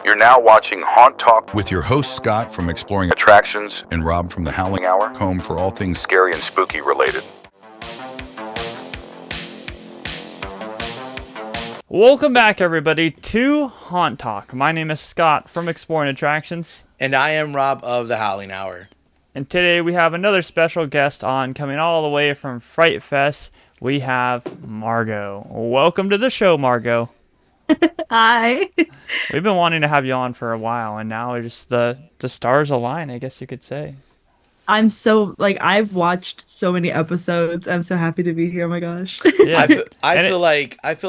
You're now watching Haunt Talk with your host Scott from Exploring Attractions and Rob from the Howling Hour, home for all things scary and spooky related. Welcome back, everybody, to Haunt Talk. My name is Scott from Exploring Attractions. And I am Rob of the Howling Hour. And today we have another special guest on, coming all the way from Fright Fest. We have Margo. Welcome to the show, Margo. Hi. We've been wanting to have you on for a while, and now just the stars align, I guess you could say. I'm so, I've watched so many episodes. I'm so happy to be here. Oh my gosh. Yeah. I feel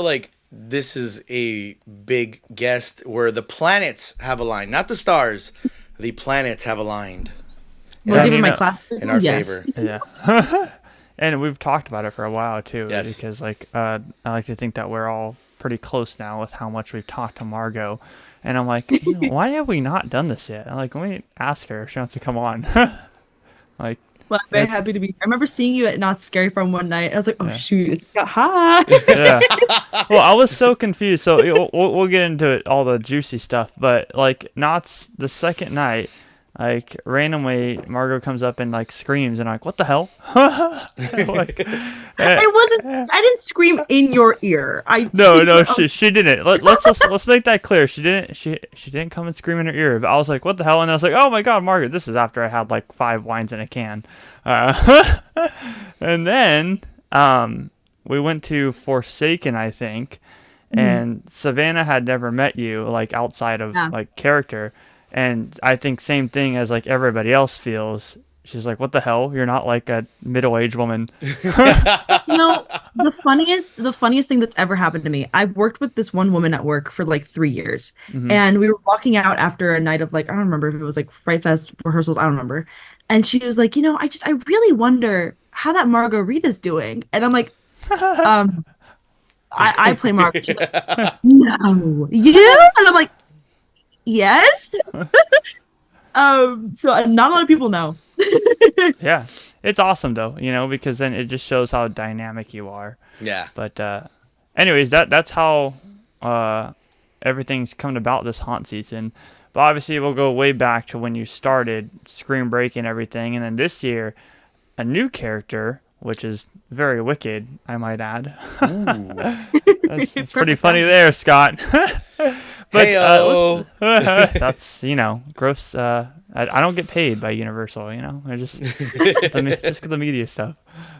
like this is a big guest where the planets have aligned, not the stars. The planets have aligned. Well, given my class in our favor. Yeah. And we've talked about it for a while too, yes. Because I like to think that we're all pretty close now with how much we've talked to Margo, and I'm like, why have we not done this yet? I'm like, let me ask her if she wants to come on. Well, I'm very happy to be here. I remember seeing you at Not Scary Farm one night. I was like, oh shoot, it's got hi. Yeah. Well, I was so confused. So we'll get into it, all the juicy stuff. But Knott's the second night, randomly Margo comes up and screams, and I'm like, what the hell? I didn't scream in your ear. She didn't. Let's make that clear. She didn't come and scream in her ear. But I was like, what the hell? And I was like, oh my god, Margo. This is after I had 5 wines in a can. And then we went to Forsaken, I think, and Savannah had never met you outside of character. And I think same thing as everybody else feels. She's like, what the hell? You're not a middle-aged woman. The funniest thing that's ever happened to me, I've worked with this one woman at work for 3 years. Mm-hmm. And we were walking out after a night of I don't remember if it was Fright Fest rehearsals, I don't remember. And she was like, I really wonder how that Margo Rita's doing. And I'm like, I play Margo. No. You? And I'm like, yes. So not a lot of people know. Yeah, it's awesome though, because then it just shows how dynamic you are. Yeah. But anyways, that's how everything's come about this haunt season. But obviously, we'll go way back to when you started Scream Break and everything, and then this year, a new character, which is very wicked, I might add. That's pretty funny there, Scott. But that's gross. I don't get paid by Universal, I just just the media stuff.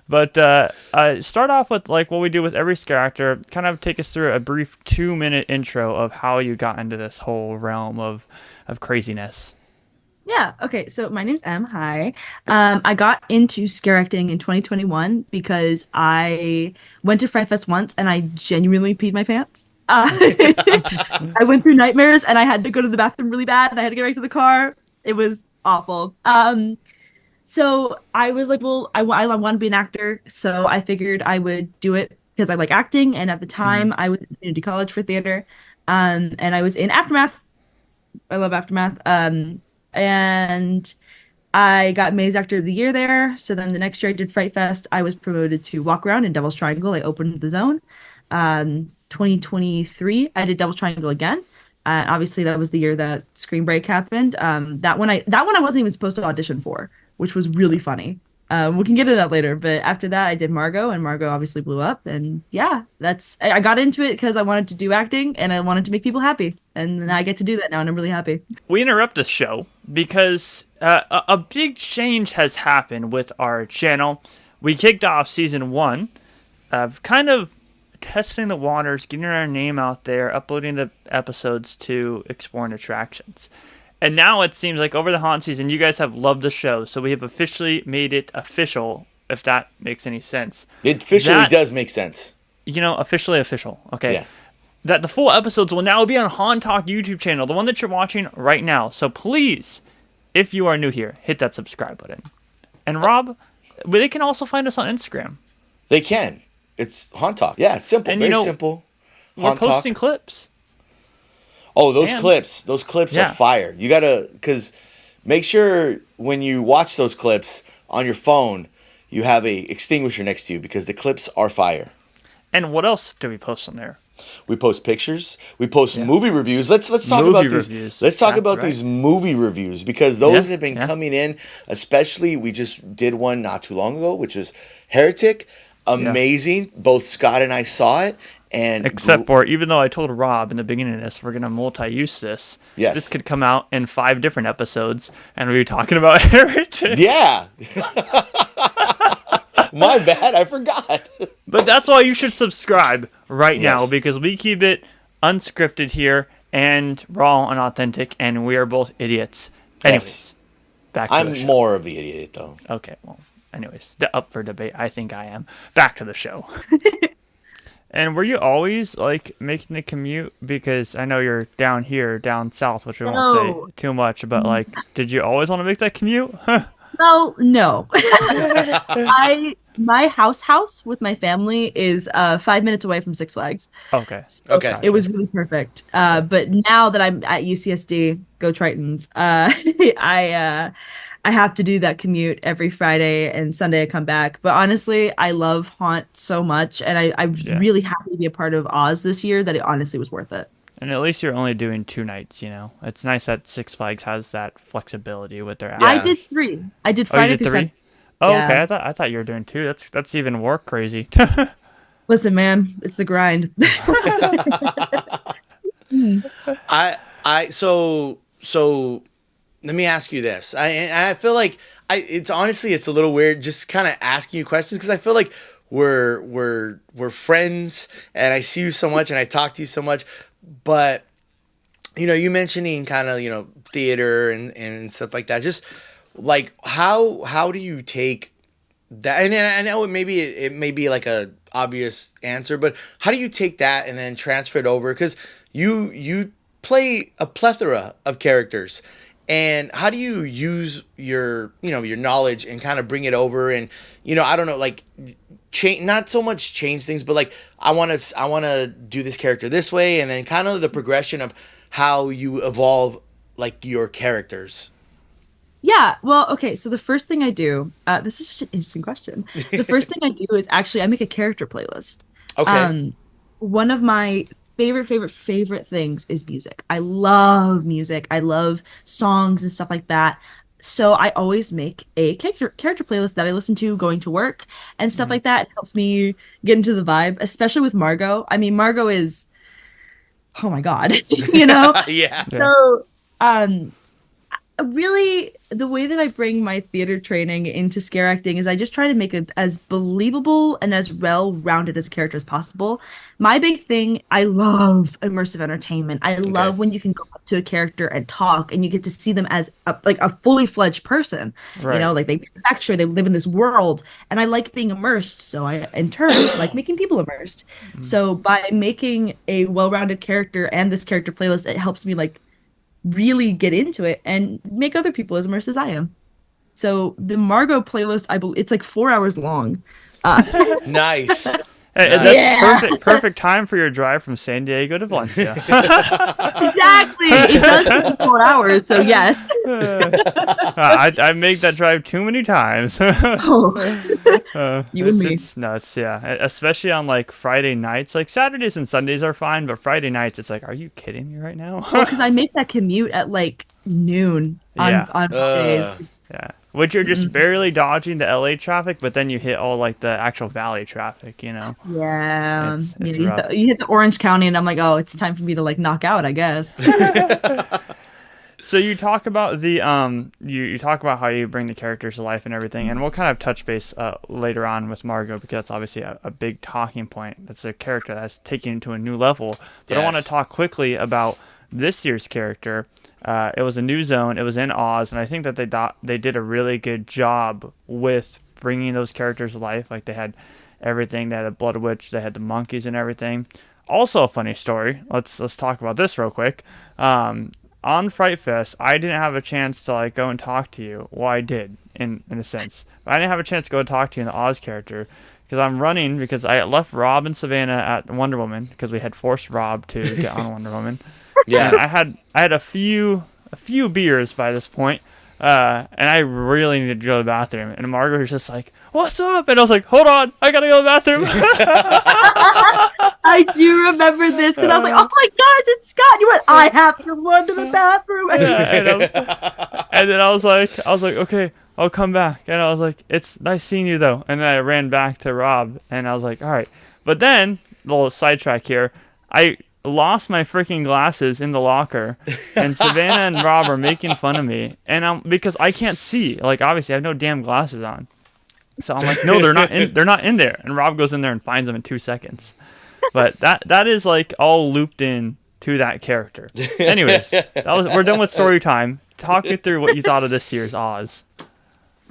But start off with what we do with every scare actor. Kind of take us through a brief 2-minute intro of how you got into this whole realm of craziness. Yeah. Okay. So my name's Em. Hi. I got into scare acting in 2021 because I went to Fright Fest once and I genuinely peed my pants. I went through nightmares and I had to go to the bathroom really bad and I had to get back to the car. It was awful. So I was like, well, I want to be an actor. So I figured I would do it because I like acting. And at the time I was in community college for theater. And I was in Aftermath. I love Aftermath. And I got Maze Actor of the Year there. So then the next year I did Fright Fest. I was promoted to Walk Around in Devil's Triangle. I opened the zone. 2023, I did Devil's Triangle again. Obviously, that was the year that Scream Break happened. That one I wasn't even supposed to audition for, which was really funny. We can get into that later. But after that, I did Margo, and Margo obviously blew up. And yeah, I got into it because I wanted to do acting and I wanted to make people happy. And I get to do that now, and I'm really happy. We interrupt this show because a big change has happened with our channel. We kicked off season 1, kind of testing the waters, getting our name out there, uploading the episodes to Exploring Attractions. And now it seems like over the haunt season, you guys have loved the show, so we have officially made it official, if that makes any sense. It officially does make sense. Officially official. Okay. Yeah. That the full episodes will now be on Haunt Talk YouTube channel, the one that you're watching right now. So please, if you are new here, hit that subscribe button. And Rob, they can also find us on Instagram. They can. It's Haunt Talk. Yeah, it's simple. And very simple. We're posting clips. Oh, those clips are fire. You gotta, because make sure when you watch those clips on your phone, you have a extinguisher next to you because the clips are fire. And what else do we post on there? We post pictures. We post movie reviews. Let's talk Movie about these. reviews. Let's talk That's about right. these movie reviews because those Yeah, have been yeah. coming in. Especially, we just did one not too long ago, which was Heretic. Amazing. Both Scott and I saw it, and Except for, even though I told Rob in the beginning of this, we're going to multi-use this. Yes. This could come out in 5 different episodes, and we'll be talking about Heritage. yeah. My bad. I forgot. But that's why you should subscribe right now, Yes. because we keep it unscripted here and raw and authentic, and we are both idiots. Anyways, Yes. back to the I'm show. more of the idiot though. Okay, well, anyways, up for debate. I think I am. Back to the show. And were you always like making the commute? Because I know you're down here, down south, which we won't No. say too much, but like, did you always want to make that commute? No. My house with my family is 5 minutes away from Six Flags. Okay. Okay. It was really perfect. But now that I'm at UCSD, go Tritons, I have to do that commute every Friday and Sunday I come back. But honestly, I love Haunt so much, and I'm Yeah. really happy to be a part of Oz this year that it honestly was worth it. And at least you're only doing 2 nights, you know? It's nice that Six Flags has that flexibility with their Yeah. I did 3. I did Oh, you Friday did through 3? Sunday. Oh, Yeah. okay. I thought you were doing 2. That's even more crazy. Listen, man, it's the grind. So let me ask you this. I feel like it's honestly it's a little weird just kind of asking you questions because I feel like we're friends and I see you so much and I talk to you so much, but you know, you mentioning kind of, you know, theater and stuff like that. Just like how do you take that? And I know it may be like a obvious answer, but how do you take that and then transfer it over? Because you play a plethora of characters, and how do you use your your knowledge and kind of bring it over? And I don't know, like change, not so much change things, but like I want to do this character this way, and then kind of the progression of how you evolve like your characters. Yeah, well, okay, so the first thing I do, this is such an interesting question. The first thing I do is actually I make a character playlist. Okay. One of my favorite things is music. I love music. I love songs and stuff like that. So I always make a character playlist that I listen to going to work and stuff like that. It helps me get into the vibe, especially with Margo. I mean, Margo is, oh my God, you know? Yeah. So, really, the way that I bring my theater training into scare acting is I just try to make it as believable and as well-rounded as a character as possible. My big thing, I love immersive entertainment. I love when you can go up to a character and talk, and you get to see them as a fully fledged person. Right. You know, like they backstory, they live in this world, and I like being immersed. So I, in turn, like making people immersed. So by making a well-rounded character and this character playlist, it helps me like really get into it and make other people as immersed as I am. So the Margo playlist, I believe it's like 4 hours long. Nice. Hey, Nice. that's Yeah. perfect time for your drive from San Diego to Valencia. Exactly. It does take 4 hours, so yes. I make that drive too many times. Oh, you and me. It's nuts, yeah. Especially on like Friday nights. Like Saturdays and Sundays are fine, but Friday nights, it's like, are you kidding me right now? Because I make that commute at like noon on Yeah. on days. Yeah. Which you're just barely dodging the LA traffic, but then you hit all like the actual valley traffic, you know? Yeah. It's you, rough. you hit the Orange County, and I'm like, oh, it's time for me to like knock out, I guess. So you talk about the you talk about how you bring the characters to life and everything, and we'll kind of touch base later on with Margo because that's obviously a big talking point. That's a character that's taken you to a new level. But I want to Yes. talk quickly about this year's character. It was a new zone. It was in Oz, and I think that they did a really good job with bringing those characters to life. Like they had everything. They had a Blood Witch. They had the monkeys and everything. Also, a funny story. Let's talk about this real quick. On Fright Fest, I didn't have a chance to like go and talk to you. Well, I did in a sense, but I didn't have a chance to go talk to you in the Oz character because I'm running because I left Rob and Savannah at Wonder Woman because we had forced Rob to get on Wonder Woman. Yeah. And I had a few beers by this point, and I really needed to go to the bathroom. And Margaret was just like, what's up? And I was like, hold on, I gotta go to the bathroom. I do remember this because I was like, oh my gosh, it's Scott. You went, I have to run to the bathroom. And then I was like, okay, I'll come back. And I was like, it's nice seeing you though. And then I ran back to Rob, and I was like, all right. But then, a little sidetrack here, I lost my freaking glasses in the locker, and Savannah and Rob are making fun of me, and because I can't see. Like, obviously, I have no damn glasses on. So I'm like, no, they're not in. They're not in there. And Rob goes in there and finds them in 2 seconds. But that is like all looped in to that character. Anyways, we're done with story time. Talk me through what you thought of this year's Oz.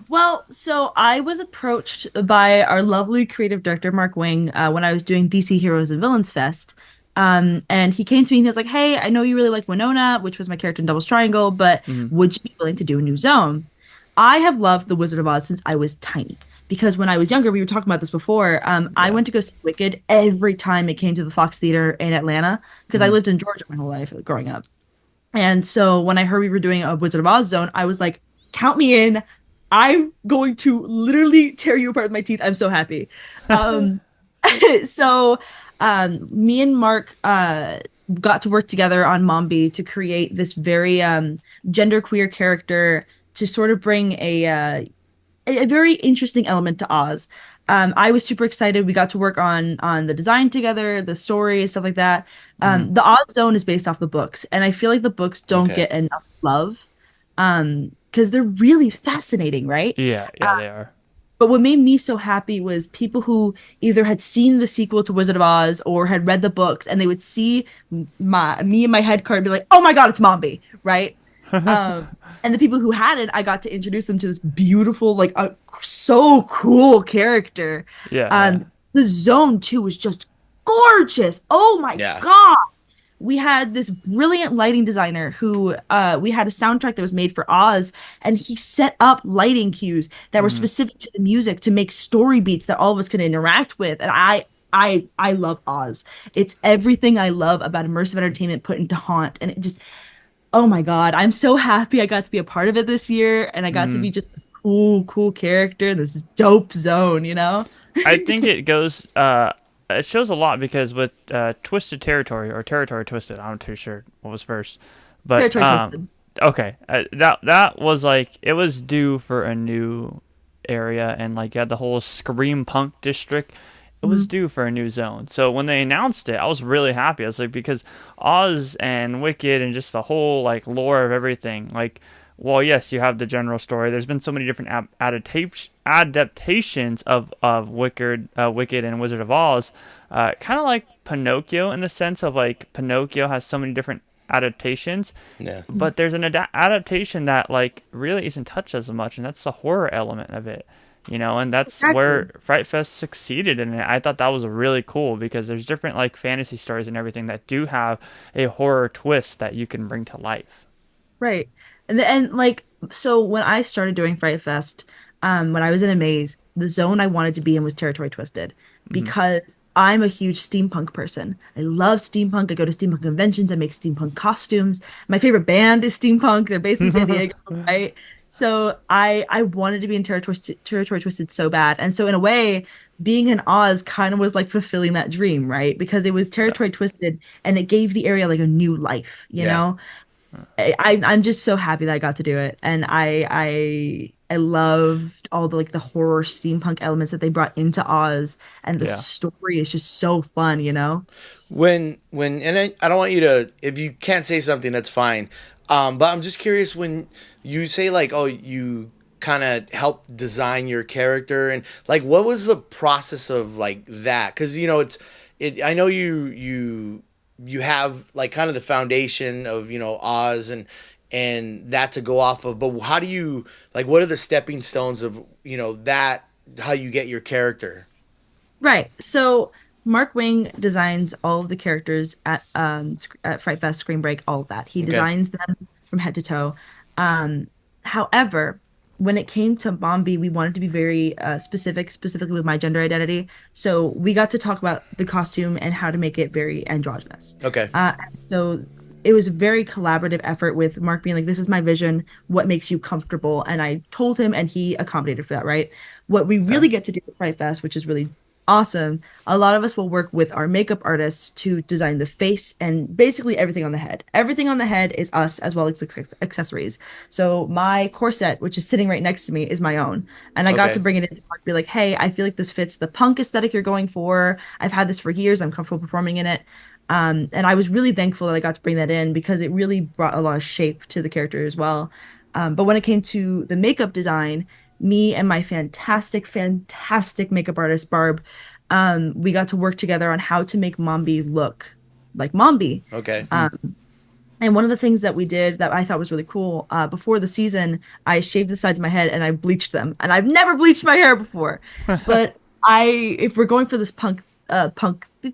Well, so I was approached by our lovely creative director, Mark Wing, when I was doing DC Heroes and Villains Fest. And he came to me and he was like, hey, I know you really like Winona, which was my character in Devil's Triangle, but would you be willing to do a new zone? I have loved The Wizard of Oz since I was tiny. Because when I was younger, we were talking about this before, I went to go see Wicked every time it came to the Fox Theater in Atlanta, because I lived in Georgia my whole life growing up. And so when I heard we were doing a Wizard of Oz zone, I was like, count me in. I'm going to literally tear you apart with my teeth. I'm so happy. So me and Mark got to work together on Mombi to create this very genderqueer character to sort of bring a very interesting element to Oz. I was super excited. We got to work on the design together, the story, stuff like that. The Oz Zone is based off the books, and I feel like the books don't get enough love because they're really fascinating, right? Yeah, they are. But what made me so happy was people who either had seen the sequel to Wizard of Oz or had read the books, and they would see me and my head card and be like, "Oh my God, it's Mombi!" Right? And the people who hadn't, I got to introduce them to this beautiful, like, so cool character. Yeah. The zone too was just gorgeous. Oh my God. We had this brilliant lighting designer who we had a soundtrack that was made for Oz, and he set up lighting cues that were specific to the music to make story beats that all of us could interact with. And I love Oz. It's everything I love about immersive entertainment put into Haunt, and it just, oh my God, I'm so happy I got to be a part of it this year, and I got to be just a cool character in this dope zone, you know? I think it shows a lot because with Twisted Territory or Territory Twisted, I'm not too sure what was first, but Territory Twisted. Okay, that was like, it was due for a new area, and like you had the whole Scream Punk district. It was due for a new zone. So when they announced it, I was really happy. I was like, because Oz and Wicked and just the whole like lore of everything, like, well, yes, you have the general story. There's been so many different adaptations of Wicked and Wizard of Oz, kind of like Pinocchio in the sense of like Pinocchio has so many different adaptations. Yeah. But there's an adaptation that like really isn't touched as much, and that's the horror element of it. You know, and that's where Fright Fest succeeded in it. I thought that was really cool because there's different like fantasy stories and everything that do have a horror twist that you can bring to life. Right. And like, so when I started doing Fright Fest, when I was in a maze, the zone I wanted to be in was Territory Twisted because I'm a huge steampunk person. I love steampunk. I go to steampunk conventions. I make steampunk costumes. My favorite band is steampunk. They're based in San Diego, right? So I wanted to be in Territory Twisted so bad. And so in a way, being in Oz kind of was like fulfilling that dream, right? Because it was Territory Twisted and it gave the area like a new life, you know? I'm just so happy that I got to do it. And I loved all the like the horror steampunk elements that they brought into Oz, and the story is just so fun, you know? And I don't want you to, if you can't say something, that's fine. But I'm just curious when you say like, oh, you kind of help design your character, and like, what was the process of like that? Because you know, I know you have like kind of the foundation of, you know, Oz and that to go off of, but how do you like, what are the stepping stones of, you know, that, how you get your character? Right. So Mark Wing designs all of the characters at Fright Fest, Scream Break, all of that. He designs them from head to toe. However, when it came to Mombi, we wanted to be very specifically with my gender identity. So we got to talk about the costume and how to make it very androgynous. Okay. So it was a very collaborative effort with Mark being like, this is my vision. What makes you comfortable? And I told him, and he accommodated for that, right? What we Okay. really get to do with Fright Fest, which is really awesome, a lot of us will work with our makeup artists to design the face and basically everything on the head. Everything on the head is us as well as accessories. So my corset, which is sitting right next to me, is my own. And I got to Okay. bring it in to Mark, be like, hey, I feel like this fits the punk aesthetic you're going for. I've had this for years. I'm comfortable performing in it. And I was really thankful that I got to bring that in because it really brought a lot of shape to the character as well. But when it came to the makeup design, me and my fantastic, fantastic makeup artist, Barb, we got to work together on how to make Mombi look like Mombi. Okay. And one of the things that we did that I thought was really cool, before the season, I shaved the sides of my head and I bleached them. And I've never bleached my hair before. But if we're going for this punk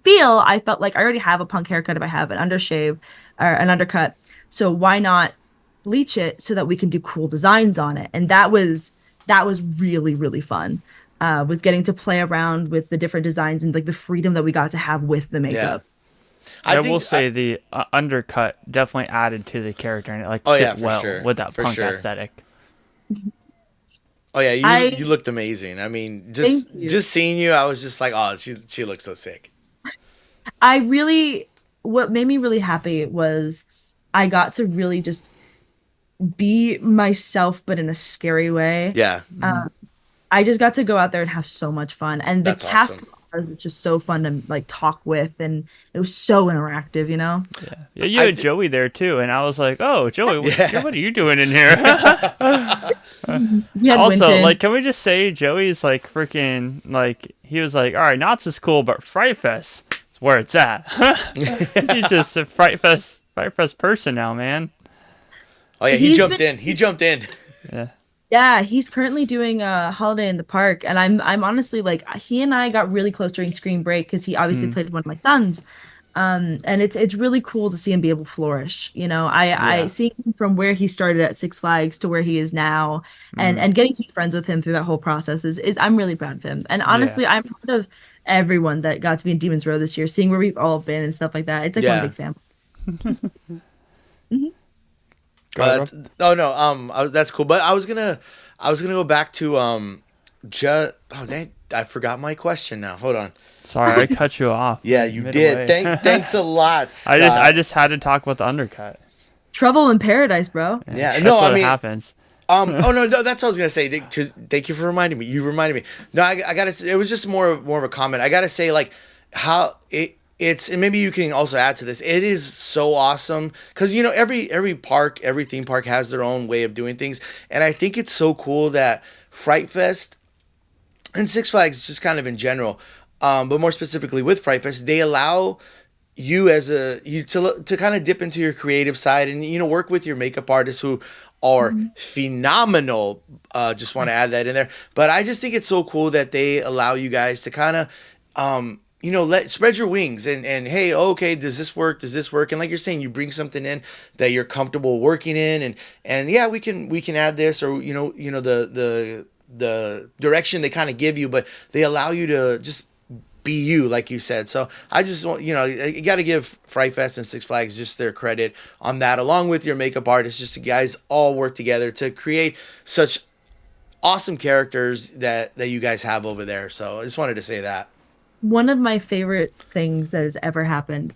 feel, I felt like I already have a punk haircut if I have an undershave or an undercut. So why not bleach it so that we can do cool designs on it? And that was really, really fun. Was getting to play around with the different designs and like the freedom that we got to have with the Yeah. makeup. I I will think. say the undercut definitely added to the character and it like Oh fit yeah, for well sure. with that For punk sure. aesthetic. Oh yeah, you I looked amazing. I mean, Thank you. just seeing you, I was just like, oh, she looks so sick. I really, what made me really happy was I got to really just be myself, but in a scary way. Yeah, I just got to go out there and have so much fun. And the that's cast awesome. was just so fun to like talk with, and it was so interactive, you know? Yeah, you I had th- Joey there too, and I was like, "Oh, Joey, Yeah. what are you doing in here?" We had Also, Winton. like, can we just say Joey's like freaking like he was like, "All right, Knott's is cool, but Fright Fest is where it's at." He's just a Fright Fest person now, man. Oh yeah, he He's jumped been in. He jumped in. Yeah, Yeah, he's currently doing a holiday in the park, and I'm honestly like he and I got really close during Screen Break because he obviously mm, played one of my sons, and it's really cool to see him be able to flourish. You know, I yeah, see him from where he started at Six Flags to where he is now, and mm, getting to be friends with him through that whole process is I'm really proud of him, and yeah. honestly, I'm proud of everyone that got to be in Demon's Row this year, seeing where we've all been and stuff like that. It's like one Yeah. big family. Mhm. Go ahead, Rob. Oh no. That's cool. But I was gonna go back to Oh, dang, I forgot my question now. Hold on. Sorry, I cut you off. Yeah, you midway. did. Thanks a lot, Scott. I just had to talk about the undercut. Trouble in Paradise, bro. Yeah. That's No, what I mean, happens. Oh no, that's what I was gonna say. Thank you for reminding me. You reminded me. No, I gotta. It was just more of a comment. I gotta say, like, how it's, and maybe you can also add to this. It is so awesome because every park, every theme park has their own way of doing things, and I think it's so cool that Fright Fest and Six Flags, just kind of in general, but more specifically with Fright Fest, they allow you to kind of dip into your creative side and work with your makeup artists who are phenomenal. Just want to add that in there, but I just think it's so cool that they allow you guys to kind of let spread your wings and hey, okay, does this work, and like you're saying, you bring something in that you're comfortable working in, and yeah, we can add this, or the direction they kind of give you, but they allow you to just be you, like you said. So I just want, you got to give Fright Fest and Six Flags just their credit on that, along with your makeup artists. Just you guys all work together to create such awesome characters that you guys have over there. So I just wanted to say that. One of my favorite things that has ever happened.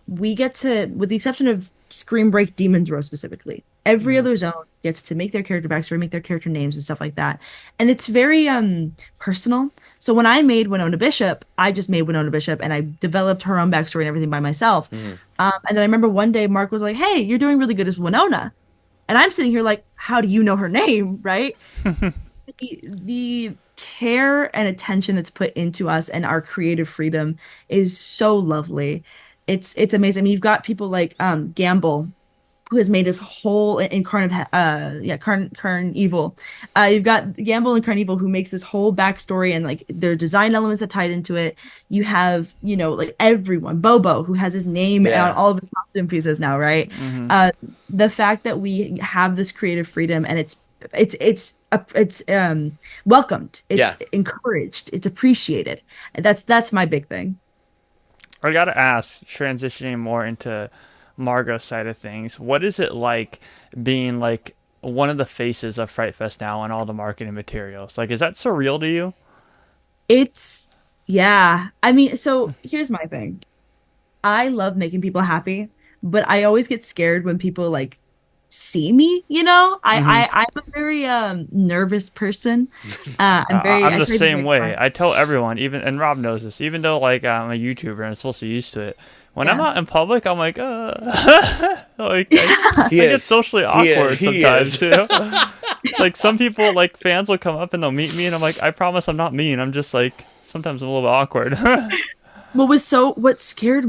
We get to, with the exception of Scream Break Demon's Row specifically, every other zone gets to make their character backstory, make their character names and stuff like that. And it's very personal. So when I made Winona Bishop, I just made Winona Bishop and I developed her own backstory and everything by myself. And then I remember one day Mark was like, "Hey, you're doing really good as Winona." And I'm sitting here like, "How do you know her name?" Right? The care and attention that's put into us and our creative freedom is so lovely. It's amazing. I mean, you've got people like Gamble, who has made his whole in Carn Evil. You've got Gamble and Carnival who makes this whole backstory and like their design elements that tied into it. You have, like everyone, Bobo, who has his name on Yeah. all of his costume pieces now, right? Hmm. The fact that we have this creative freedom and it's welcomed, Yeah. it's encouraged, it's appreciated. And that's my big thing. I gotta ask, transitioning more into Margo side of things. What is it like being like one of the faces of Fright Fest now on all the marketing materials? Like, is that surreal to you? It's yeah. I mean, so here's my thing. I love making people happy, but I always get scared when people like see me, you know? Hmm. I'm a very nervous person. I'm I the try to be same very way. quiet. I tell everyone, even and Rob knows this. Even though like I'm a YouTuber and I'm supposed to be used to it, when I'm Yeah. out in public, I'm like, like He I get is. socially He awkward he sometimes. is. You know, it's like some people like fans will come up and they'll meet me, and I'm like, I promise I'm not mean. I'm just like sometimes I'm a little bit awkward. What scared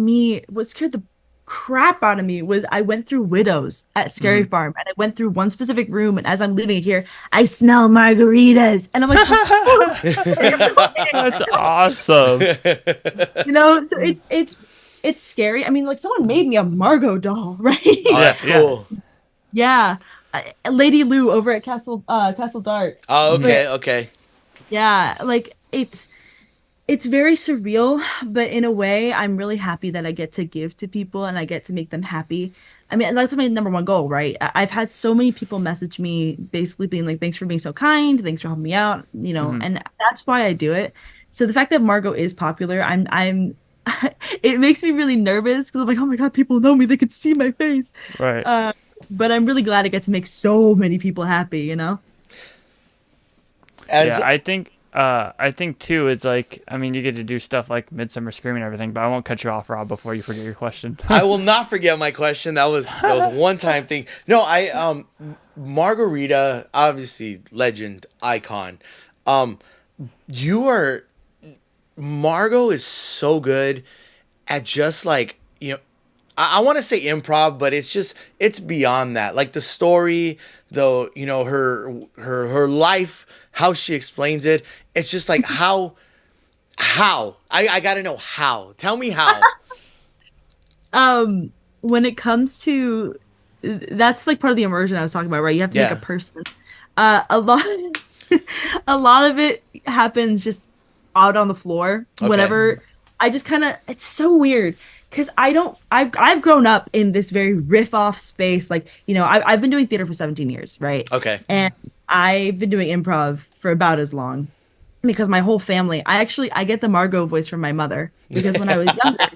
the crap out of me was I went through Widows at Scary Hmm. Farm and I went through one specific room and as I'm leaving here, I smell margaritas and I'm like, That's awesome. you know, so it's scary. I mean, like someone made me a Margot doll, Oh, right? Yeah, that's yeah. cool. Yeah. Lady Lou over at Castle Dark. Oh, Mhm. okay, But okay. yeah, like it's very surreal, but in a way, I'm really happy that I get to give to people and I get to make them happy. I mean, that's my number one goal, right? I've had so many people message me basically being like, thanks for being so kind, thanks for helping me out, you know, Mhm. and that's why I do it. So the fact that Margot is popular, it makes me really nervous because I'm like, oh my God, people know me, they could see my face. Right. Uh, but I'm really glad I get to make so many people happy, you know? Yeah, As I think too it's like I mean you get to do stuff like Midsummer Scream and everything, but I won't cut you off, Rob, before you forget your question. I will not forget my question. That was a one time thing. No, I Margarita, obviously legend icon. Um, you are Margot is so good at just like I want to say improv, but it's beyond that. Like the story, though, her life, how she explains it. It's just like how I got to know how. Tell me how. When it comes to that's like part of the immersion I was talking about, right? You have to make a Yeah. person. A lot a lot of it happens just out on the floor. Okay. Whenever I just kind of it's so weird because I've grown up in this very riff off space. Like, you know, I've been doing theater for 17 years, right? Okay. And I've been doing improv for about as long because my whole family, I get the Margot voice from my mother because when I was younger,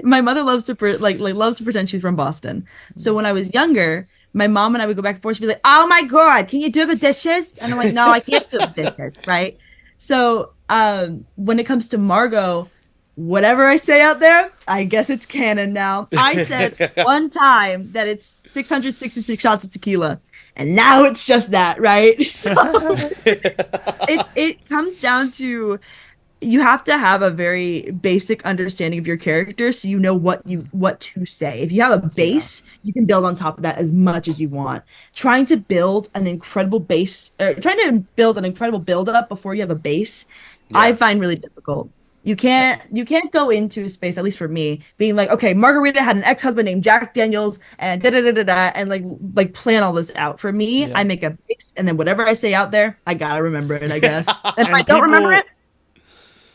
my mother loves to loves to pretend she's from Boston. So when I was younger, my mom and I would go back and forth. She'd be like, "Oh my God, can you do the dishes?" And I'm like, "No, I can't do the dishes." Right. So when it comes to Margot, whatever I say out there, I guess it's canon now. I said one time that it's 666 shots of tequila, and now it's just that, right? So it comes down to you have to have a very basic understanding of your character so you know what to say. If you have a Yeah. base, you can build on top of that as much as you want. Trying to build an incredible build up before you have a base, I Yeah. find really difficult. You can't go into a space, at least for me, being like, okay, Margarita had an ex-husband named Jack Daniels and da da da da da and like plan all this out. For me, I Yeah. make a base and then whatever I say out there, I gotta remember it, I guess. And if I And don't remember it,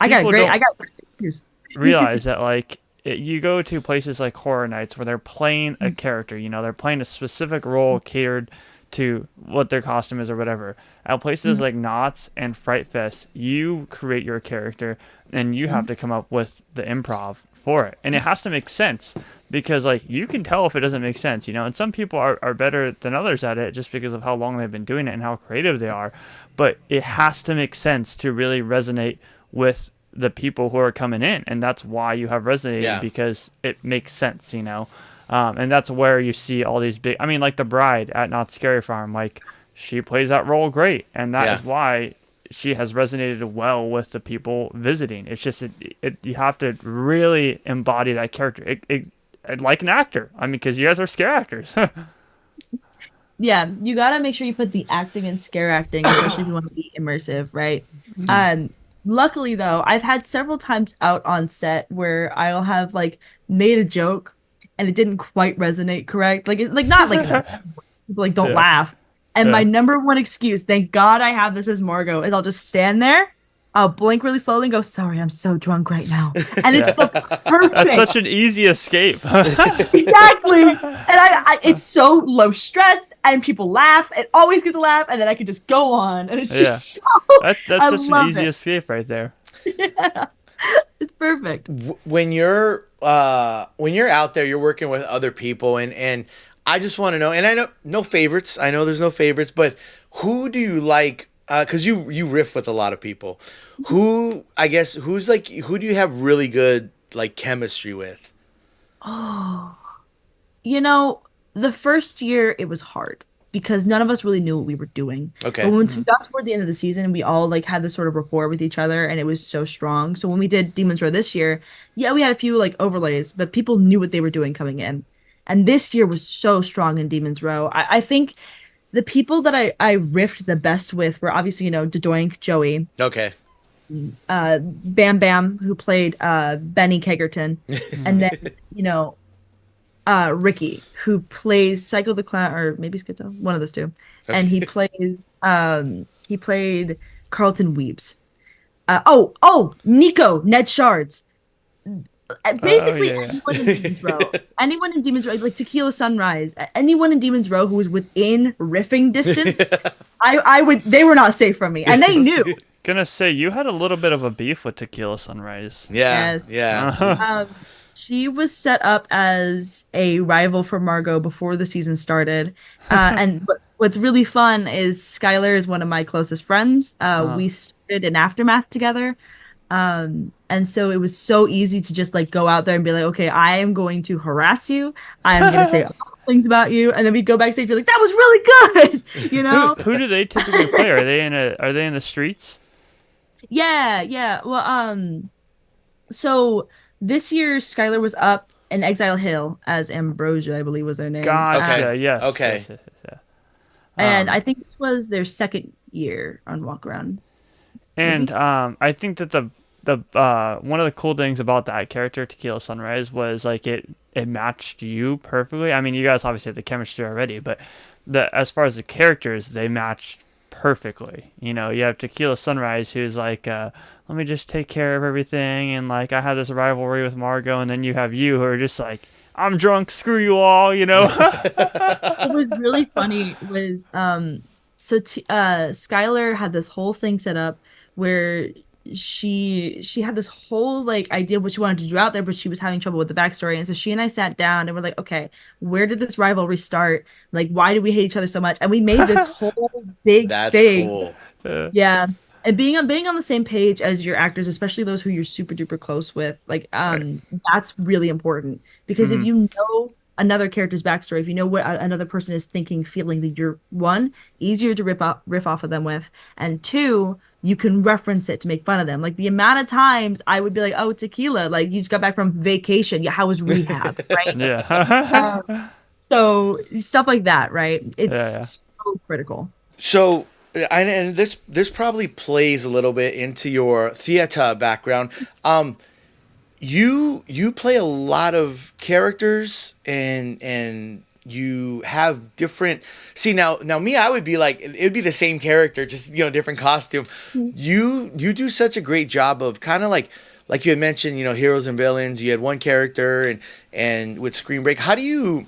people I don't got great excuse. realize that like you go to places like horror nights where they're playing a character, you know, they're playing a specific role catered to what their costume is or whatever. At places like Knott's and Fright Fest, you create your character and you have to come up with the improv for it. And it has to make sense because like you can tell if it doesn't make sense, you know, and some people are better than others at it just because of how long they've been doing it and how creative they are. But it has to make sense to really resonate with the people who are coming in, and that's why you have resonated Yeah. because it makes sense, you know. And that's where you see all these big. I mean, like the bride at Not Scary Farm, like she plays that role great, and that Yeah. is why she has resonated well with the people visiting. It's just you have to really embody that character, like an actor. I mean, because you guys are scare actors. Yeah, you gotta make sure you put the acting and scare acting, especially if you want to be immersive, right? Um, Luckily though, I've had several times out on set where I'll have like made a joke and it didn't quite resonate correct. Like not like in a people like don't Yeah, laugh. And my yeah. number one excuse, thank God I have this as Margot, is I'll just stand there I'll blink really slowly and go, sorry, I'm so drunk right now. And it's Yeah. the That's perfect. such an easy escape. Exactly. And it's so low stress and people laugh. It always gets a laugh. And then I can just go on. And it's Yeah. just so, That's I such an love easy it. escape right there. It's perfect. When you're out there, you're working with other people, and I just want to know, and I know no favorites. I know there's no favorites, but who do you like? Because you riff with a lot of people. Who I guess who's like who do you have really good like chemistry with? Oh, you know, the first year it was hard because none of us really knew what we were doing. But Okay. once we got toward the end of the season, we all like had this sort of rapport with each other and it was so strong. So when we did Demon's Row this year, yeah, we had a few like overlays, but people knew what they were doing coming in. And this year was so strong in Demon's Row. I think the people that I riffed the best with were obviously, Dodoink, Joey, Okay. Bam Bam, who played Benny Kegerton, and then, you know, Ricky, who plays Psycho the Clown, or maybe Schizo, one of those two, and Okay. he played Carlton Weebs. Nico, Ned Shards. Oh Basically yeah, anyone in Demon's Row, like Tequila Sunrise, anyone in Demon's Row who was within riffing distance, they were not safe from me, and they knew. gonna say you had a little bit of a beef with Tequila Sunrise. Yeah. Yes. Yeah. Um, she was set up as a rival for Margo before the season started. What's really fun is Skylar is one of my closest friends. We started in Aftermath together. And so it was so easy to just like go out there and be like, okay, I am going to harass you. I am going to say awful things about you. And then we go backstage, be like, that was really good. You Who know? who do they typically play? Are they in the streets? Yeah, yeah. Well, so this year Skylar was up in Exile Hill as Ambrosia, I believe was their name. Okay. Gotcha. Yes. Okay. Yes. Yes. Yes, yeah. And I think this was their second year on Walk Around, And maybe. I think that the one of the cool things about that character Tequila Sunrise was like it matched you perfectly. I mean, you guys obviously had the chemistry already, but the as far as the characters, they matched perfectly. You know, you have Tequila Sunrise who's like, let me just take care of everything, and like I have this rivalry with Margo, and then you have you who are just like, I'm drunk, screw you all, you know. What was really funny was Skylar had this whole thing set up where she had this whole like idea of what she wanted to do out there, but she was having trouble with the backstory. And so she and I sat down and we're like, okay, where did this rivalry start? Like, why do we hate each other so much? And we made this whole big That's thing. cool. Yeah. And being on the same page as your actors, especially those who you're super duper close with, like Right. that's really important because if Hmm. you know another character's backstory, if you know what another person is thinking, feeling, that you're one, easier to riff off of them with, and two, you can reference it to make fun of them. Like the amount of times I would be like, "Oh, Tequila, like you just got back from vacation. Yeah, how was rehab?" Right? Yeah. Um, so stuff like that, right? Yeah. Yeah. It's so critical. So, and this probably plays a little bit into your theater background. You play a lot of characters, and you have different. See now me, I would be like it would be the same character, just different costume. You do such a great job of kind of like you had mentioned, heroes and villains. You had one character, and with Screen Break, how do you?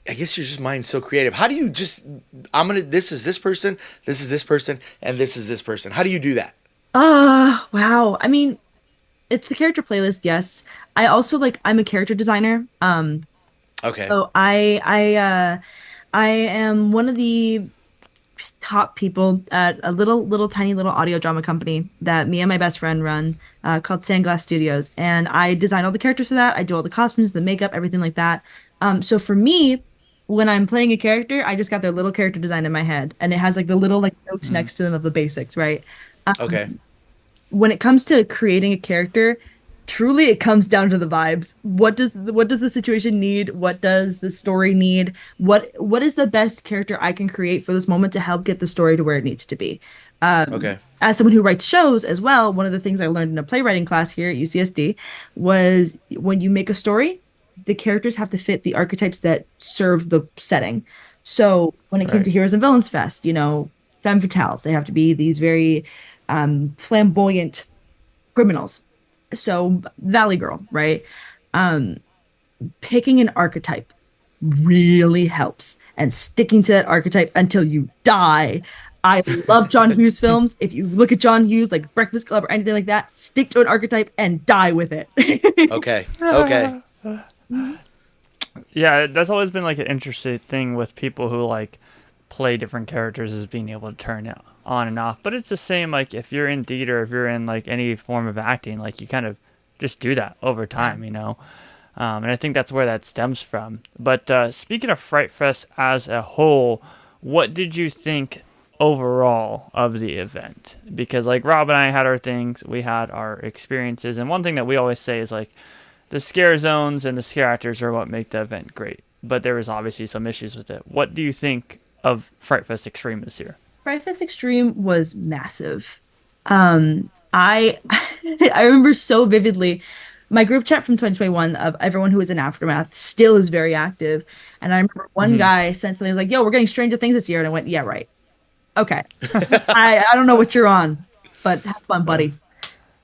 I guess your just mind's so creative. How do you just? This is this person. This is this person, and this is this person. How do you do that? Wow. I mean, it's the character playlist, yes. I also like I'm a character designer. Okay. So I am one of the top people at a little tiny little audio drama company that me and my best friend run, called Sandglass Studios, and I design all the characters for that. I do all the costumes, the makeup, everything like that. So for me, when I'm playing a character, I just got their little character design in my head, and it has like the little like notes Mm. next to them of the basics, right? Okay. When it comes to creating a character, truly it comes down to the vibes. What does the situation need? What does the story need? What is the best character I can create for this moment to help get the story to where it needs to be? Okay. As someone who writes shows as well, one of the things I learned in a playwriting class here at UCSD was when you make a story, the characters have to fit the archetypes that serve the setting. So when it came to Right. Heroes and Villains Fest, femme fatales, they have to be these very flamboyant criminals. So Valley Girl, right? Picking an archetype really helps and sticking to that archetype until you die. I love John Hughes films. If you look at John Hughes, like Breakfast Club or anything like that, stick to an archetype and die with it. Okay. Okay. Yeah, that's always been like an interesting thing with people who like play different characters is being able to turn it on and off. But it's the same like if you're in theater, if you're in like any form of acting, like you kind of just do that over time, you know. And I think that's where that stems from. But speaking of Fright Fest as a whole, what did you think overall of the event? Because like Rob and I had our things, we had our experiences, and one thing that we always say is like the scare zones and the scare actors are what make the event great. But there was obviously some issues with it. What do you think of Fright Fest Extreme this year? Fright Fest Extreme was massive. I I remember so vividly my group chat from 2021 of everyone who was in Aftermath still is very active. And I remember one Mm-hmm. guy sent something like, "Yo, we're getting Stranger Things this year," and I went, "Yeah, right. Okay. I don't know what you're on, but have fun, buddy."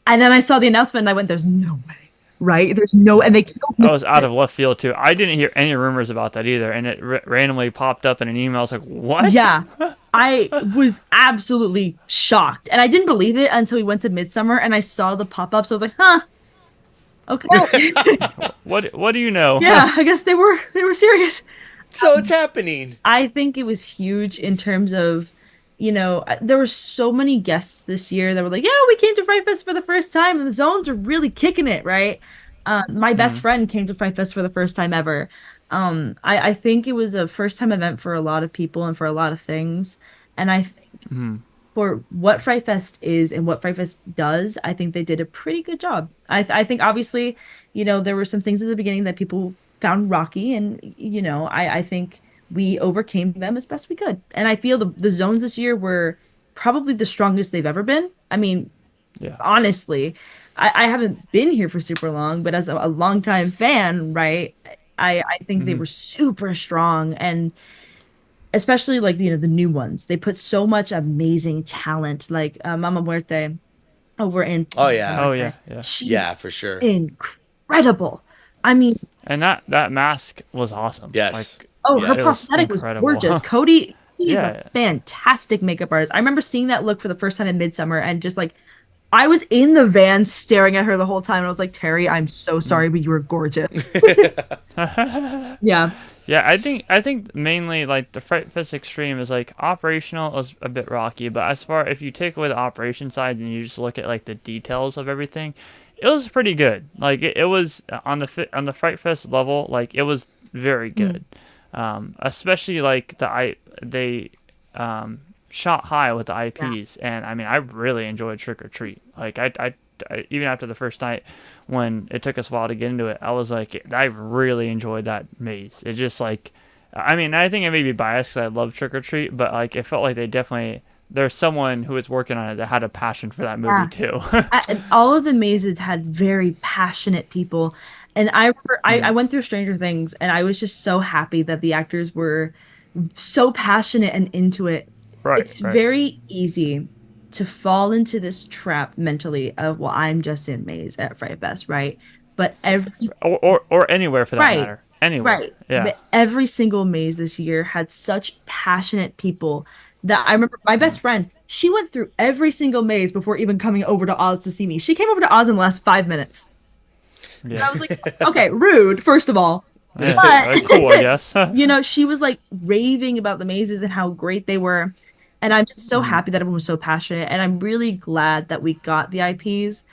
And then I saw the announcement and I went, "There's no way, right? There's no," and they killed That me. was out of left field too. I didn't hear any rumors about that either, and it randomly popped up in an email. I was like, "What?" Yeah, I was absolutely shocked, and I didn't believe it until we went to Midsummer and I saw the pop-ups. I was like, "Huh, okay." What do you know? Yeah, I guess they were serious. So it's happening. I think it was huge in terms of, there were so many guests this year that were like, "Yeah, we came to Fright Fest for the first time, and the zones are really kicking it, right?" My best Mm, friend came to Fright Fest for the first time ever. I think it was a first time event for a lot of people and for a lot of things. And I mm, for what Fright Fest is and what Fright Fest does, I think they did a pretty good job. I think obviously, there were some things at the beginning that people found rocky, and I think we overcame them as best we could. And I feel the zones this year were probably the strongest they've ever been. I mean, yeah. honestly, I haven't been here for super long, but as a longtime fan, right? I think they Hmm. were super strong, and especially like the new ones. They put so much amazing talent, like Mama Muerte over in Oh yeah. Oh Muerte. yeah, yeah. She's Yeah, for sure. incredible. I mean, And that mask was awesome. Yes. Like oh, her it was Yes. prosthetic was incredible. gorgeous. Cody, he is a Yeah. fantastic makeup artist. I remember seeing that look for the first time in Midsummer and just like I was in the van staring at her the whole time and I was like, "Terry, I'm so sorry, but you were gorgeous." Yeah. Yeah, I think mainly like the Fright Fest Extreme is like operational is a bit rocky, but as far if you take away the operation side and you just look at like the details of everything, it was pretty good. Like it was on on the Fright Fest level, like it was very Mm. good. Especially like they shot high with the Yeah. IPs, and I mean I really enjoyed Trick or Treat. Like I even after the first night when it took us a while to get into it, I was like, I really enjoyed that maze. It just like, I mean, I think I may be biased because I love Trick or Treat, but like, it felt like they definitely, there's someone who was working on it that had a passion for that movie Yeah. too. And all of the mazes had very passionate people. And I Mm, went through Stranger Things and I was just so happy that the actors were so passionate and into it. right, It's right. very easy to fall into this trap mentally of, well, I'm just in maze at Fright Fest, right? But every Or anywhere for that right, matter. Anywhere. right. Yeah. But every single maze this year had such passionate people that I remember my best Mm, friend, she went through every single maze before even coming over to Oz to see me. She came over to Oz in the last 5 minutes. And yeah. I was like, okay, rude, first of all. Yeah. But Cool, I guess. she was like raving about the mazes and how great they were. And I'm just so Mm, happy that everyone was so passionate. And I'm really glad that we got the IPs.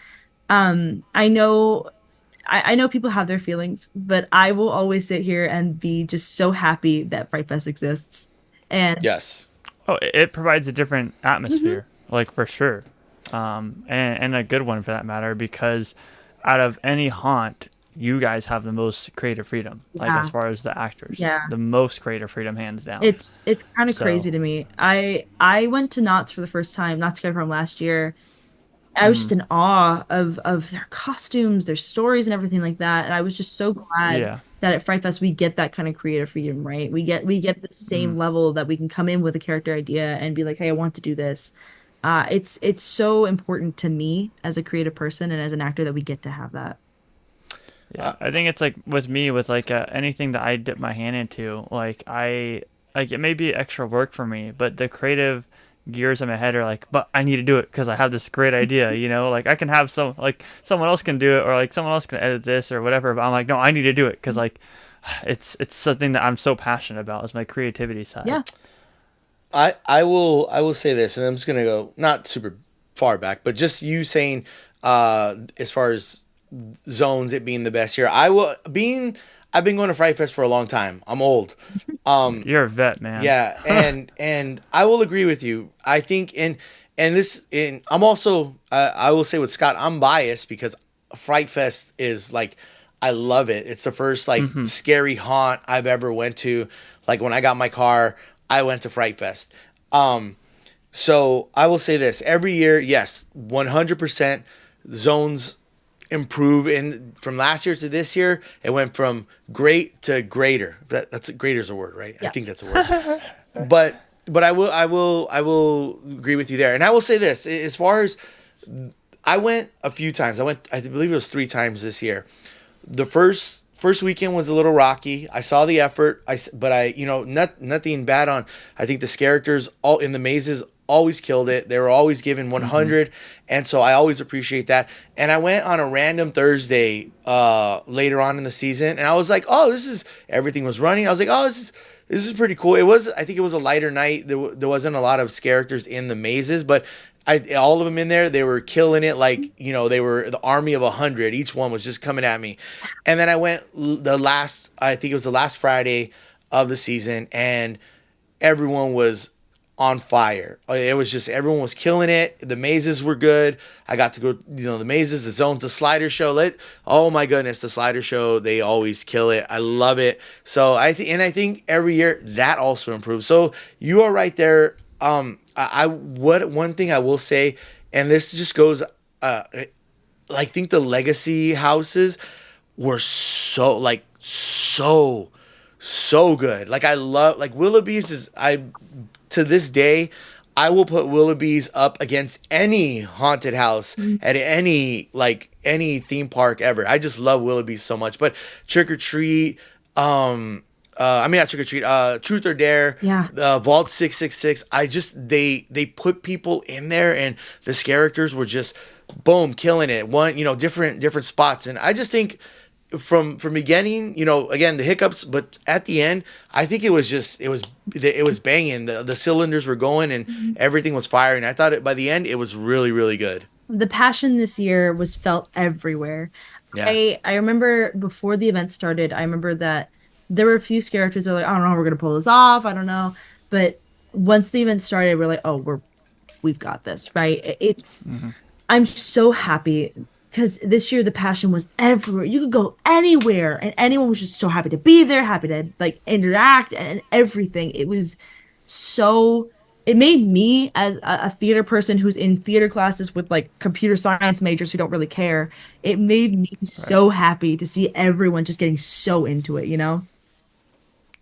I know people have their feelings, but I will always sit here and be just so happy that Fright Fest exists. And Yes. oh, it provides a different mhm, atmosphere, like for sure. And a good one for that matter, because out of any haunt, you guys have the most creative freedom. Like yeah, as far as the actors, yeah. the most creative freedom, hands down. It's kind of crazy So, to me. I went to Knott's for the first time, Knott's Scare from last year. I was just mm, in awe of their costumes, their stories, and everything like that. And I was just so glad yeah, that at Fright Fest we get that kind of creative freedom, right? We get the mm, same level that we can come in with a character idea and be like, "Hey, I want to do this." It's so important to me as a creative person and as an actor that we get to have that. Yeah, I think it's like with me with like anything that I dip my hand into, like I like it may be extra work for me, but the creative gears in my head are like, but I need to do it because I have this great idea, you know, like I can have someone else can do it or like someone else can edit this or whatever, but I'm like, no, I need to do it because like it's something that I'm so passionate about is my creativity side. Yeah. I will say this, and I'm just gonna go not super far back, but just you saying, as far as zones, it being the best year. I've been going to Fright Fest for a long time. I'm old. You're a vet, man. Yeah, and I will agree with you. I think I'm also I will say with Scott, I'm biased because Fright Fest is like I love it. It's the first like scary haunt I've ever went to. Like when I got my car, I went to Fright Fest. So I will say this every year, yes, 100% zones improve in from last year to this year. It went from great to greater. That's greater's a word, right? I Yeah. think that's a word. But I will agree with you there. And I will say this, as far as I went a few times. I believe it was 3 times this year. The first weekend was a little rocky. I saw the effort. But nothing bad on. I think the characters all in the mazes always killed it. They were always given 100, and so I always appreciate that. And I went on a random Thursday later on in the season, and I was like, oh, everything was running. I was like, oh, this is pretty cool. I think it was a lighter night. There wasn't a lot of characters in the mazes, but all of them in there, they were killing it. Like, they were the army of 100. Each one was just coming at me. And then I went I think it was the last Friday of the season, and everyone was on fire. It was just everyone was killing it. The mazes were good. I got to go, the mazes, the zones, the slider show. Oh my goodness, the slider show, they always kill it. I love it. So I think every year that also improves. So you are right there. One thing I will say, and this just goes, I think the legacy houses were so good. Like I love like Willoughby's to this day, I will put Willoughby's up against any haunted house at any theme park ever. I just love Willoughby's so much. But Trick or Treat, not Trick or Treat, Truth or Dare, Yeah. Vault 666. They put people in there, and the characters were just boom killing it. Different spots, and I just think from beginning, again the hiccups, but at the end, I think it was banging. The cylinders were going and everything was firing. I thought by the end it was really really good. The passion this year was felt everywhere. Yeah. I remember before the event started, I remember that there were a few characters that were like, I don't know how we're gonna pull this off. I don't know. But once the event started, we're like, oh, we've got this, right? I'm so happy because this year the passion was everywhere. You could go anywhere, and anyone was just so happy to be there, happy to like interact and everything. It was so. It made me as a theater person who's in theater classes with like computer science majors who don't really care. It made me so happy to see everyone just getting so into it.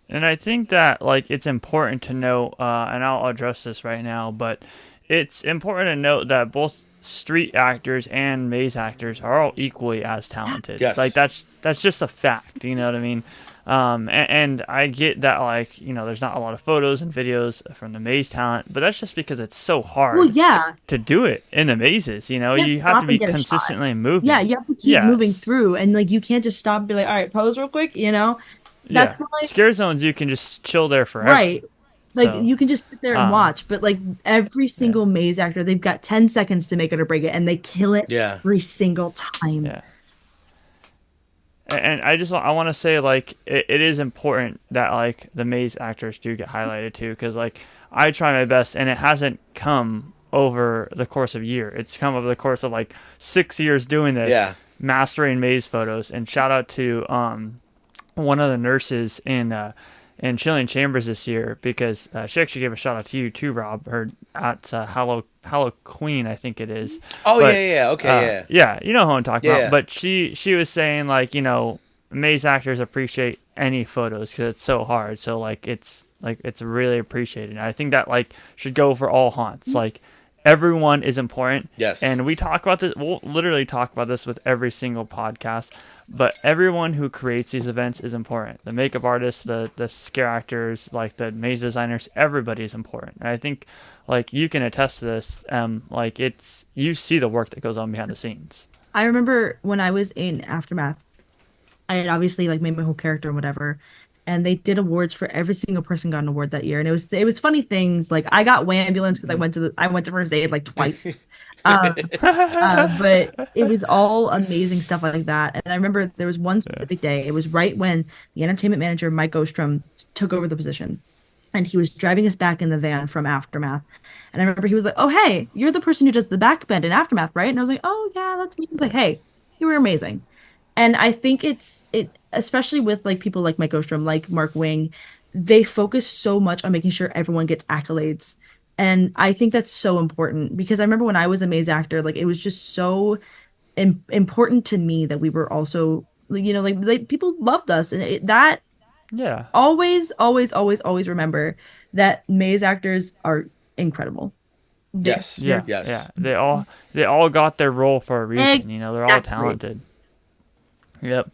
And I think that like it's important to note, and I'll address this right now, but it's important to note that both street actors and maze actors are all equally as talented. Yes. Like that's just a fact. You know what I mean? And I get that like there's not a lot of photos and videos from the maze talent, but that's just because it's so hard. Well, yeah. To do it in the mazes. You have to Stop be and get a shot. consistently moving. Yeah, you have to keep moving through, and like you can't just stop and be like, all right, pose real quick. That's why, Scare zones, you can just chill there forever. right. Like So, you can just sit there and watch, but like every single maze actor, they've got 10 seconds to make it or break it, and they kill it Yeah. every single time. Yeah. And I want to say like it is important that like the maze actors do get highlighted too, because like I try my best, and it hasn't come over the course of a year. It's come over the course of like 6 years doing this, Yeah. mastering maze photos. And shout out to one of the nurses in Chilling Chambers this year, because she actually gave a shout out to you too, Rob. Her at Halloween, I think it is. Oh But, yeah. Okay. yeah, you know who I'm talking Yeah. about. But she was saying like maze actors appreciate any photos because it's so hard. So like it's really appreciated. And I think that like should go for all haunts. Like everyone is important. Yes. And we talk about this. We'll literally talk about this with every single podcast. But everyone who creates these events is important. The makeup artists, the scare actors, like the maze designers, everybody is important. And I think, like, you can attest to this. Like, you see the work that goes on behind the scenes. I remember when I was in Aftermath, I had obviously like made my whole character and whatever, and they did awards for every single person got an award that year, and it was funny things like I got ambulance because I went to first aid like twice. But it was all amazing stuff like that. And I remember there was one specific day. It was right when the entertainment manager, Mike Ostrom, took over the position. And he was driving us back in the van from Aftermath. And I remember he was like, "Oh, hey, you're the person who does the back bend in Aftermath, right?" And I was like, "Oh, yeah, that's me." He was like, "Hey, you were amazing." And I think especially with like people like Mike Ostrom, like Mark Wing, they focus so much on making sure everyone gets accolades. And I think that's so important because I remember when I was a maze actor, like it was just so important to me that we were also, like people loved us, and that Yeah. always, always, always, always remember that maze actors are incredible. Yes. Yeah. Yes. Yeah. They all got their role for a reason. You know, they're all Exactly. talented. Yep.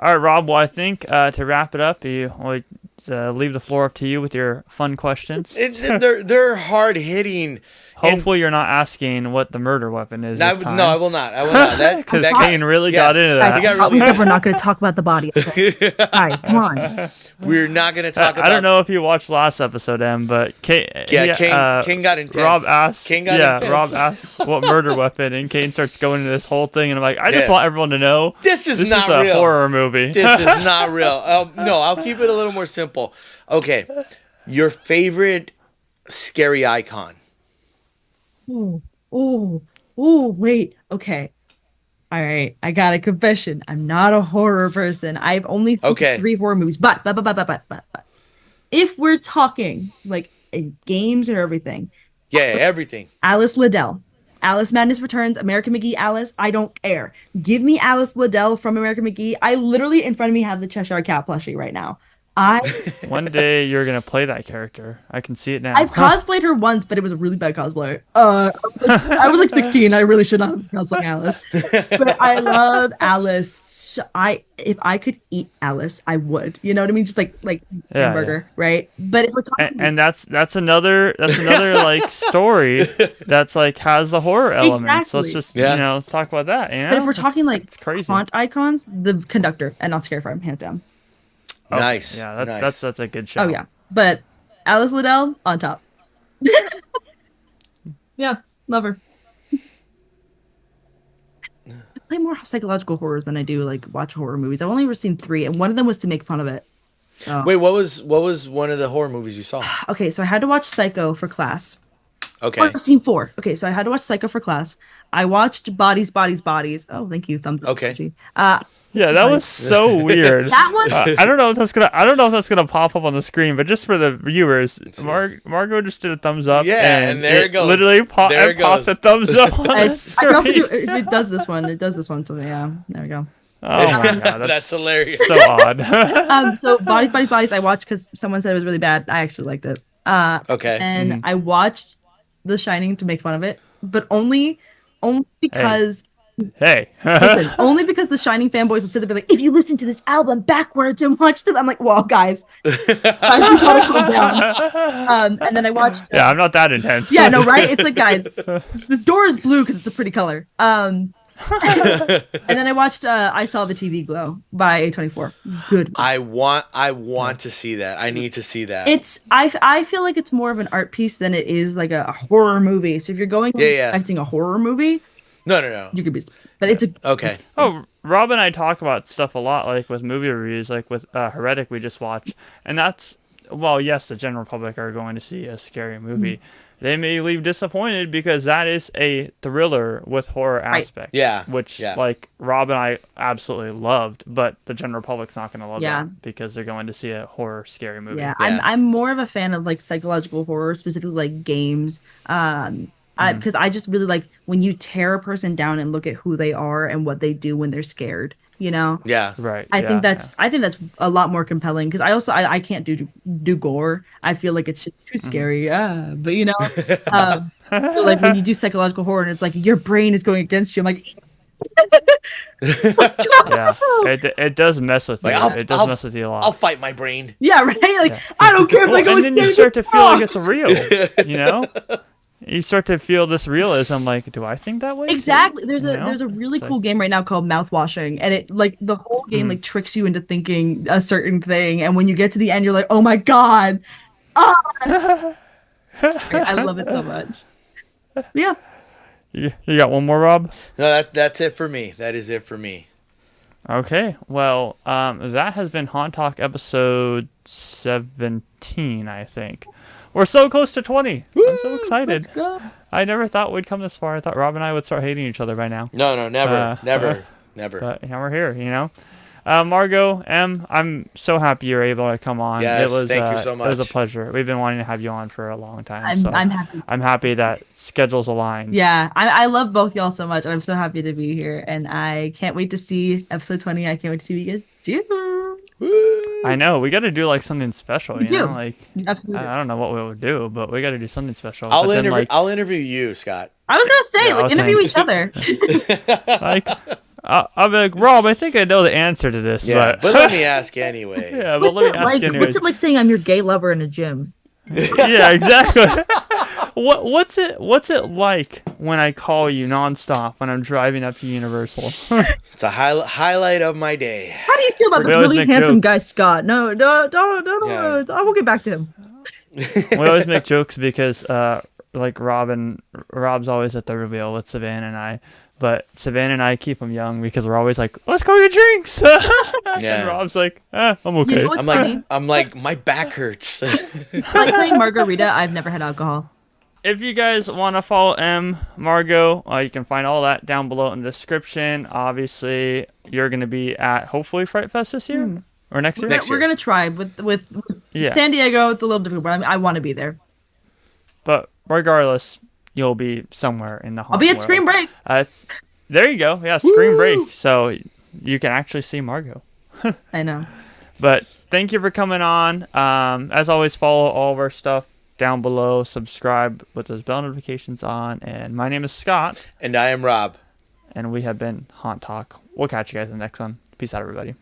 All right, Rob. Well, I think to wrap it up, we'll leave the floor up to you with your fun questions. They're hard hitting. Hopefully, you're not asking what the murder weapon is. No, This time. I will not. I will not. Because Kane really got into Guys, that. got we really- said we're not going to talk about the body. Okay? Guys, come on. We're not going to talk about. I don't know if you watched last episode, Em, but Kane king got intense. Rob asked. King got intense. Rob asked what murder weapon, and Kane starts going into this whole thing, and I'm like, I just Yeah. want everyone to know This is not a real. horror movie. This is not real. No, I'll keep it a little more simple. Okay, your favorite scary icon. Wait. Okay. All right. I got a confession. I'm not a horror person. I've only seen 3 horror movies. But. If we're talking like in games or everything, Yeah, everything. Alice Liddell. Alice Madness Returns, American McGee, Alice, I don't care. Give me Alice Liddell from American McGee. I literally in front of me have the Cheshire Cat plushie right now. One day you're gonna play that character. I can see it now. I've cosplayed her once, but it was a really bad cosplay. I was like 16. I really should not have cosplayed Alice. But I love Alice. If I could eat Alice, I would. You know what I mean? Just like hamburger, right? But if we're talking, and that's another like story that's like has the horror elements. So let's just let's talk about that. You know? but if we're talking like it's crazy. haunt icons, the Conductor and Not Scared Farm, hands down. Oh, Nice. Yeah, nice. that's a good show. Oh yeah, but Alice Liddell on top. Yeah, love her. I play more psychological horrors than I do like watch horror movies. I've only ever seen 3, and one of them was to make fun of it. Wait, what was one of the horror movies you saw? Okay, so I had to watch Psycho for class. Okay. I've seen 4. Okay, so I had to watch Psycho for class. I watched Bodies, Bodies, Bodies. Oh, thank you, thumbs up. Okay. Yeah, that was so weird. That one. I don't know if that's gonna pop up on the screen, but just for the viewers, Margo just did a thumbs up. Yeah, and there it goes. Literally popped a thumbs up on I the screen. can also do. It does this one. It does this one to me. Yeah, there we go. Oh my god, That's hilarious. so odd. So Bodies, Bodies, Bodies. I watched because someone said it was really bad. I actually liked it. Okay. And I watched The Shining to make fun of it, but only because. Hey. Listen, only because the Shining fanboys will sit there and be like, if you listen to this album backwards and watch them, I'm like, well, guys, you gotta calm down. And then I watched. Yeah, I'm not that intense. Yeah, no, right? It's like, guys, the door is blue because it's a pretty color. And then I watched I Saw the TV Glow by A24. Good. I want to see that. I need to see that. I feel like it's more of an art piece than it is like a horror movie. So if you're going expecting a horror movie. No. You could be, but it's a Okay. Oh, Rob and I talk about stuff a lot, like with movie reviews, like with Heretic we just watched, and that's yes, the general public are going to see a scary movie. They may leave disappointed because that is a thriller with horror aspects. Yeah. Which like Rob and I absolutely loved, but the general public's not going to love that because they're going to see a horror scary movie. Yeah, I'm more of a fan of like psychological horror, specifically like games. Because I just really like when you tear a person down and look at who they are and what they do when they're scared. you know. Yeah. Right. I yeah, think that's a lot more compelling because I can't do gore. I feel like it's just too scary. But you know, so like when you do psychological horror and it's like your brain is going against you, I'm like, yeah. It does mess with you. Like It does mess with you a I'll lot. fight my brain. yeah, right. Like Yeah. I don't care if Well, they go and then you insane start to with feel like it's rocks. real. You know, you start to feel this realism. Like, do I think that way? too? Exactly. There's You a know? there's a really It's cool game right now called Mouthwashing, and it like the whole game like tricks you into thinking a certain thing, and when you get to the end, you're like, oh my God. Ah! I love it so much. Yeah. You got one more, Rob? No, that's it for me. That is it for me. Okay. Well, that has been Haunt Talk episode 17, I think. We're so close to 20. I'm so excited. Let's go. I never thought we'd come this far. I thought Rob and I would start hating each other by now. No, never. But yeah, we're here, you know. Margo, I'm so happy you were able to come on. Yes, it was, thank you so It was a much. pleasure. We've been wanting to have you on for a long time. I'm happy. I'm happy that schedules aligned. Yeah, I love both y'all so much, and I'm so happy to be here, and I can't wait to see episode 20. I can't wait to see what you guys do. Woo! I know. We got to do like something special, you know? Like You absolutely. I don't know what we would do, but we got to do something special. I'll But then, interview. like, I'll interview you, Scott. I was gonna say, Yeah, like, oh, interview thanks. each other. like I'll be like, Rob, I think I know the answer to this, Yeah, but but let me ask anyway. yeah, but let me ask anyways. What's it like saying I'm your gay lover in a gym? Yeah, exactly. What's it like when I call you nonstop when I'm driving up to Universal? It's a highlight of my day. How do you feel about We this always really make handsome jokes. guy, Scott? No, Yeah. I will get back to him. We always make jokes because like Rob's always at the reveal with Savannah and I. But Savannah and I keep him young because we're always like, let's go get drinks. And Yeah. Rob's like, I'm okay. You know what's funny? I'm like, my back hurts. Like playing Margarita, I've never had alcohol. If you guys want to follow Margo, you can find all that down below in the description. Obviously, you're going to be at hopefully Fright Fest this year or next year. Next year. We're gonna try with Yeah. San Diego. It's a little difficult, but I want to be there. But regardless, you'll be somewhere in the I'll be haunt at Spring world. Break. There you go. Yeah, Spring Break. So you can actually see Margo. I know. But thank you for coming on. As always, follow all of our stuff down below. Subscribe with those bell notifications on. And my name is Scott. And I am Rob. And we have been Haunt Talk. We'll catch you guys in the next one. Peace out, everybody.